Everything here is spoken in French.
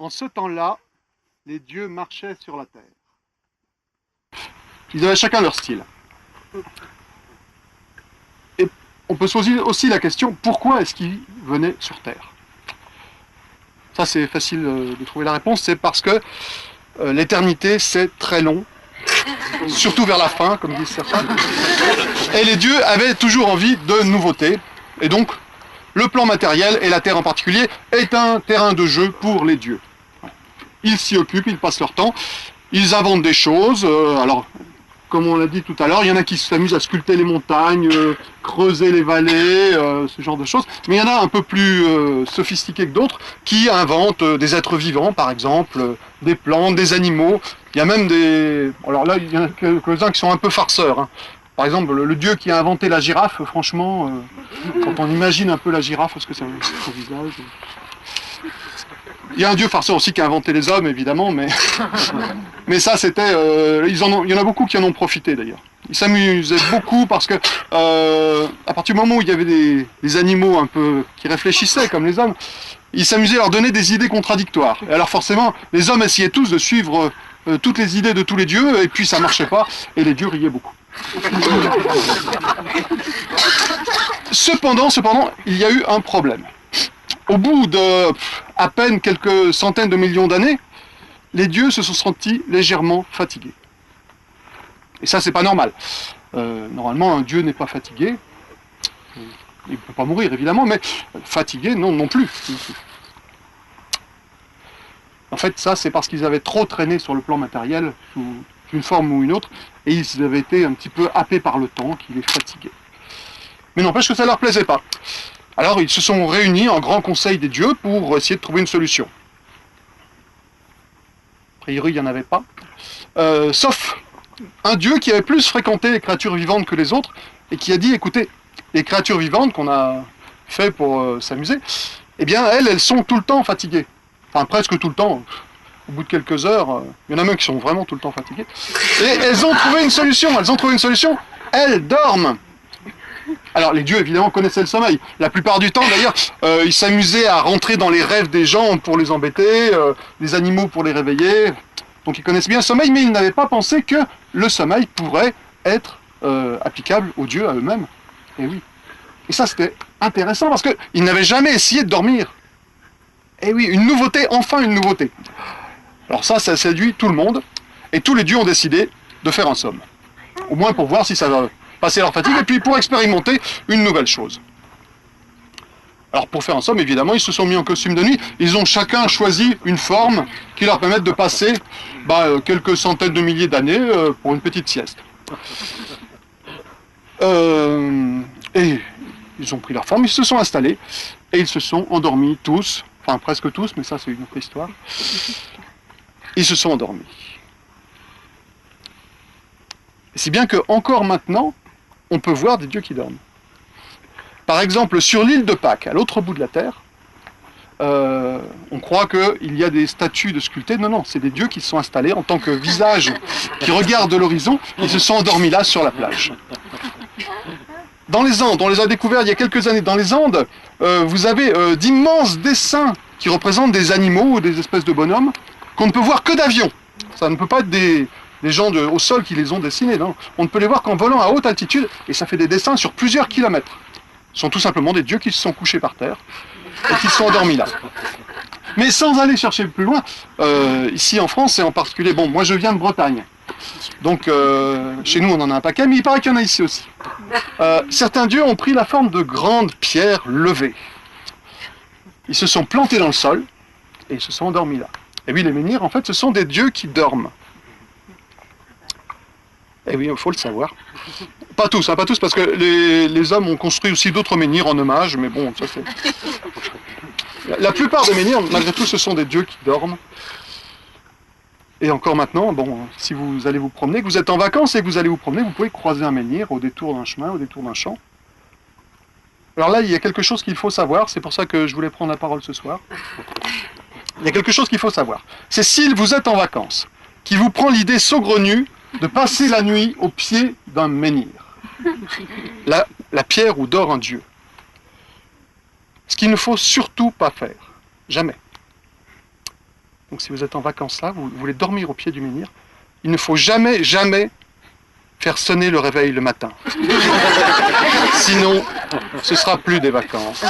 En ce temps-là, les dieux marchaient sur la terre. Ils avaient chacun leur style. Et on peut se poser aussi la question, pourquoi est-ce qu'ils venaient sur terre? Ça, c'est facile de trouver la réponse, c'est parce que l'éternité, c'est très long, surtout vers la fin, comme disent certains. Et les dieux avaient toujours envie de nouveautés, et donc le plan matériel, et la terre en particulier, est un terrain de jeu pour les dieux. Ils s'y occupent, ils passent leur temps, ils inventent des choses, alors comme on l'a dit tout à l'heure, il y en a qui s'amusent à sculpter les montagnes, creuser les vallées, ce genre de choses. Mais il y en a un peu plus sophistiqués que d'autres qui inventent des êtres vivants, par exemple, des plantes, des animaux. Il y a même des... Alors là, il y en a quelques-uns qui sont un peu farceurs. Hein. Par exemple, le dieu qui a inventé la girafe, franchement, quand on imagine un peu la girafe, est-ce que c'est son visage? Il y a un dieu farceur aussi qui a inventé les hommes, évidemment, mais ça, c'était... il y en a beaucoup qui en ont profité, d'ailleurs. Ils s'amusaient beaucoup parce que, à partir du moment où il y avait des animaux un peu qui réfléchissaient, comme les hommes, ils s'amusaient à leur donner des idées contradictoires. Et alors forcément, les hommes essayaient tous de suivre toutes les idées de tous les dieux, et puis ça marchait pas, et les dieux riaient beaucoup. Cependant, il y a eu un problème. Au bout de à peine quelques centaines de millions d'années, les dieux se sont sentis légèrement fatigués. Et ça, c'est pas normal. Normalement, un dieu n'est pas fatigué. Il ne peut pas mourir, évidemment, mais fatigué, non plus. En fait, ça, c'est parce qu'ils avaient trop traîné sur le plan matériel, sous une forme ou une autre, et ils avaient été un petit peu happés par le temps, qui les fatiguait. Mais n'empêche que ça ne leur plaisait pas. Alors ils se sont réunis en grand conseil des dieux pour essayer de trouver une solution. A priori, il n'y en avait pas. Sauf un dieu qui avait plus fréquenté les créatures vivantes que les autres, et qui a dit, écoutez, les créatures vivantes qu'on a fait pour s'amuser, eh bien, elles sont tout le temps fatiguées. Enfin, presque tout le temps. Au bout de quelques heures, il y en a même qui sont vraiment tout le temps fatiguées. Et elles ont trouvé une solution. Elles dorment. Alors les dieux évidemment connaissaient le sommeil. La plupart du temps d'ailleurs, ils s'amusaient à rentrer dans les rêves des gens pour les embêter, des animaux pour les réveiller. Donc ils connaissent bien le sommeil, mais ils n'avaient pas pensé que le sommeil pourrait être applicable aux dieux à eux-mêmes. Et oui. Et ça c'était intéressant parce qu'ils n'avaient jamais essayé de dormir. Et oui, une nouveauté, enfin une nouveauté. Alors ça séduit tout le monde, et tous les dieux ont décidé de faire un somme. Au moins pour voir si ça va passer leur fatigue, et puis pour expérimenter une nouvelle chose. Alors pour faire en somme, évidemment, ils se sont mis en costume de nuit, ils ont chacun choisi une forme qui leur permette de passer quelques centaines de milliers d'années pour une petite sieste. Et ils ont pris leur forme, ils se sont installés, et ils se sont endormis tous, enfin presque tous, mais ça c'est une autre histoire. Ils se sont endormis. Et si bien que encore maintenant, on peut voir des dieux qui dorment. Par exemple, sur l'île de Pâques, à l'autre bout de la Terre, on croit qu'il y a des statues de sculptés. Non, c'est des dieux qui se sont installés en tant que visage qui regardent l'horizon. Ils se sont endormis là, sur la plage. Dans les Andes, on les a découverts il y a quelques années. Dans les Andes, vous avez d'immenses dessins qui représentent des animaux ou des espèces de bonhommes qu'on ne peut voir que d'avion. Ça ne peut pas être des gens au sol qui les ont dessinés, non. On ne peut les voir qu'en volant à haute altitude, et ça fait des dessins sur plusieurs kilomètres. Ce sont tout simplement des dieux qui se sont couchés par terre, et qui se sont endormis là. Mais sans aller chercher plus loin, ici en France, et en particulier, bon, moi je viens de Bretagne, donc chez nous on en a un paquet, mais il paraît qu'il y en a ici aussi. Certains dieux ont pris la forme de grandes pierres levées. Ils se sont plantés dans le sol, et ils se sont endormis là. Et oui, les menhirs, en fait, ce sont des dieux qui dorment. Eh oui, il faut le savoir. Pas tous, parce que les hommes ont construit aussi d'autres menhirs en hommage, mais bon, ça c'est... La plupart des menhirs, malgré tout, ce sont des dieux qui dorment. Et encore maintenant, bon, si vous allez vous promener, que vous êtes en vacances et que vous allez vous promener, vous pouvez croiser un menhir au détour d'un chemin, au détour d'un champ. Alors là, il y a quelque chose qu'il faut savoir, c'est pour ça que je voulais prendre la parole ce soir. Il y a quelque chose qu'il faut savoir. C'est si vous êtes en vacances, qui vous prend l'idée saugrenue de passer la nuit au pied d'un menhir. La pierre où dort un dieu. Ce qu'il ne faut surtout pas faire. Jamais. Donc si vous êtes en vacances là, vous voulez dormir au pied du menhir, il ne faut jamais, jamais faire sonner le réveil le matin. Sinon, ce sera plus des vacances.